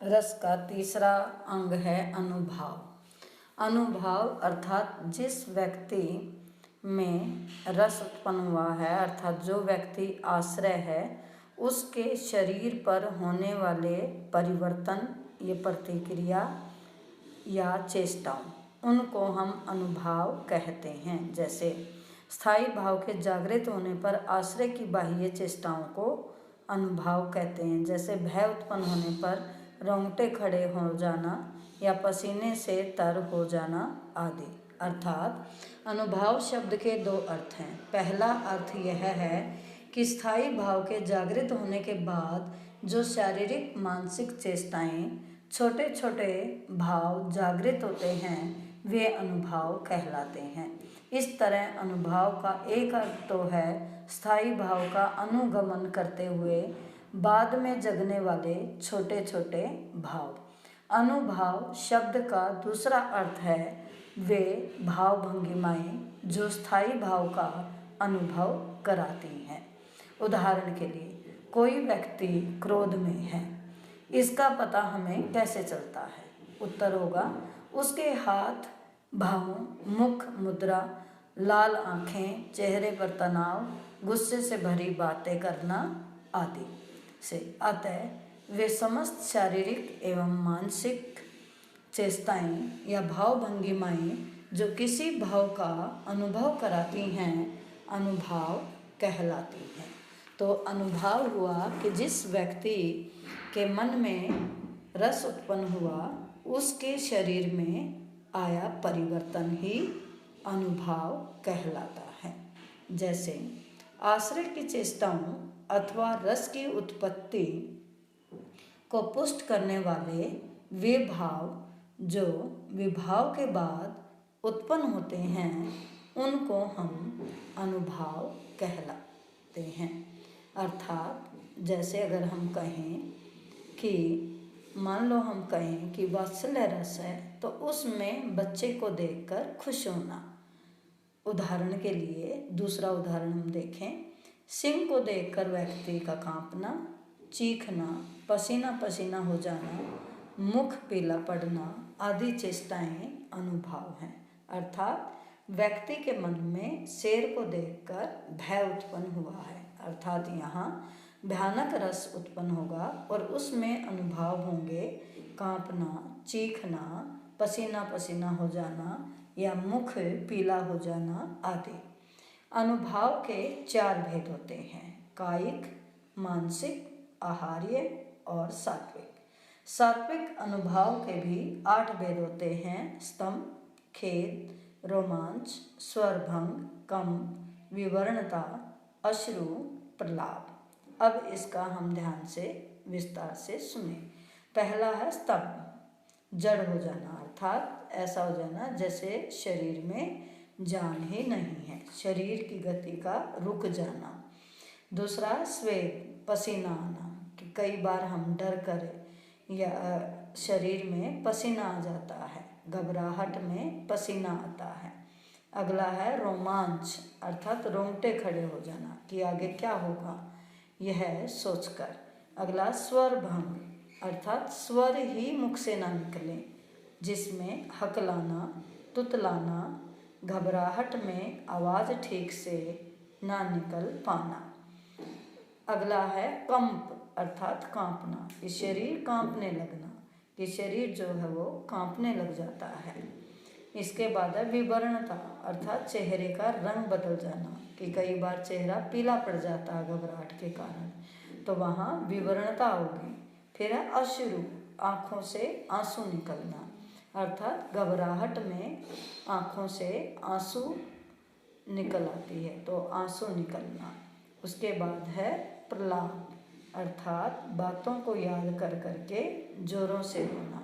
रस का तीसरा अंग है अनुभाव। अनुभाव अर्थात जिस व्यक्ति में रस उत्पन्न हुआ है, अर्थात जो व्यक्ति आश्रय है, उसके शरीर पर होने वाले परिवर्तन, ये प्रतिक्रिया या चेष्टाओं, उनको हम अनुभाव कहते हैं। जैसे स्थायी भाव के जागृत होने पर आश्रय की बाह्य चेष्टाओं को अनुभाव कहते हैं। जैसे भय उत्पन्न होने पर रोंगटे खड़े हो जाना या पसीने से तर हो जाना आदि। अर्थात अनुभाव शब्द के दो अर्थ हैं। पहला अर्थ यह है कि स्थायी भाव के जागृत होने के बाद जो शारीरिक मानसिक चेष्टाएं, छोटे छोटे भाव जागृत होते हैं, वे अनुभाव कहलाते हैं। इस तरह अनुभाव का एक अर्थ तो है स्थायी भाव का अनुगमन करते हुए बाद में जगने वाले छोटे छोटे भाव। अनुभाव शब्द का दूसरा अर्थ है वे भाव भंगिमाएं जो स्थायी भाव का अनुभव कराती हैं। उदाहरण के लिए, कोई व्यक्ति क्रोध में है, इसका पता हमें कैसे चलता है? उत्तर होगा उसके हाथ भाव, मुख मुद्रा, लाल आँखें, चेहरे पर तनाव, गुस्से से भरी बातें करना आदि से। अतः वे समस्त शारीरिक एवं मानसिक चेष्टाएं या भाव भंगिमाएं जो किसी भाव का अनुभव कराती हैं, अनुभाव कहलाती हैं। तो अनुभाव हुआ कि जिस व्यक्ति के मन में रस उत्पन्न हुआ, उसके शरीर में आया परिवर्तन ही अनुभाव कहलाता है। जैसे आश्रय की चेष्टाओं अथवा रस की उत्पत्ति को पुष्ट करने वाले वे भाव जो विभाव के बाद उत्पन्न होते हैं, उनको हम अनुभाव कहलाते हैं। अर्थात जैसे अगर हम कहें कि मान लो हम कहें कि वात्सल्य रस है, तो उसमें बच्चे को देखकर खुश होना। उदाहरण के लिए दूसरा उदाहरण हम देखें, सिंह को देखकर व्यक्ति का कांपना, चीखना, पसीना पसीना हो जाना, मुख पीला पड़ना आदि चेष्टाएं अनुभाव हैं। अर्थात व्यक्ति के मन में शेर को देखकर भय उत्पन्न हुआ है, अर्थात यहाँ भयानक रस उत्पन्न होगा और उसमें अनुभाव होंगे कांपना, चीखना, पसीना पसीना हो जाना या मुख पीला हो जाना आदि। अनुभाव के 4 भेद होते हैं: कायिक, मानसिक, आहार्य और सात्विक। सात्विक अनुभाव के भी 8 भेद होते हैं: स्तंभ, खेद, रोमांच, स्वरभंग, कंप, विवरणता, अश्रु, प्रलाप। अब इसका हम ध्यान से विस्तार से सुने। पहला है स्तंभ, जड़ हो जाना, अर्थात ऐसा हो जाना जैसे शरीर में जान ही नहीं है, शरीर की गति का रुक जाना। दूसरा स्वेद, पसीना आना, कि कई बार हम डर कर या शरीर में पसीना आ जाता है, घबराहट में पसीना आता है। अगला है रोमांच, अर्थात रोंगटे खड़े हो जाना कि आगे क्या होगा यह सोचकर। अगला स्वर भंग, अर्थात स्वर ही मुख से ना निकले, जिसमें हकलाना, तुतलाना, घबराहट में आवाज़ ठीक से ना निकल पाना। अगला है कंप, अर्थात कांपना, कि शरीर कांपने लगना, कि शरीर जो है वो कांपने लग जाता है। इसके बाद है विवरणता, अर्थात चेहरे का रंग बदल जाना, कि कई बार चेहरा पीला पड़ जाता है घबराहट के कारण, तो वहाँ विवरणता होगी। फिर है अश्रु, आँखों से आंसू निकलना, अर्थात घबराहट में आँखों से आंसू निकल आती है, तो आंसू निकलना। उसके बाद है प्रलाप, अर्थात बातों को याद कर करके जोरों से रोना।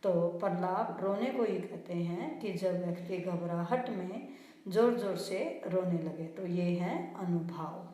तो प्रलाप रोने को ही कहते हैं कि जब व्यक्ति घबराहट में जोर जोर से रोने लगे, तो ये है अनुभाव।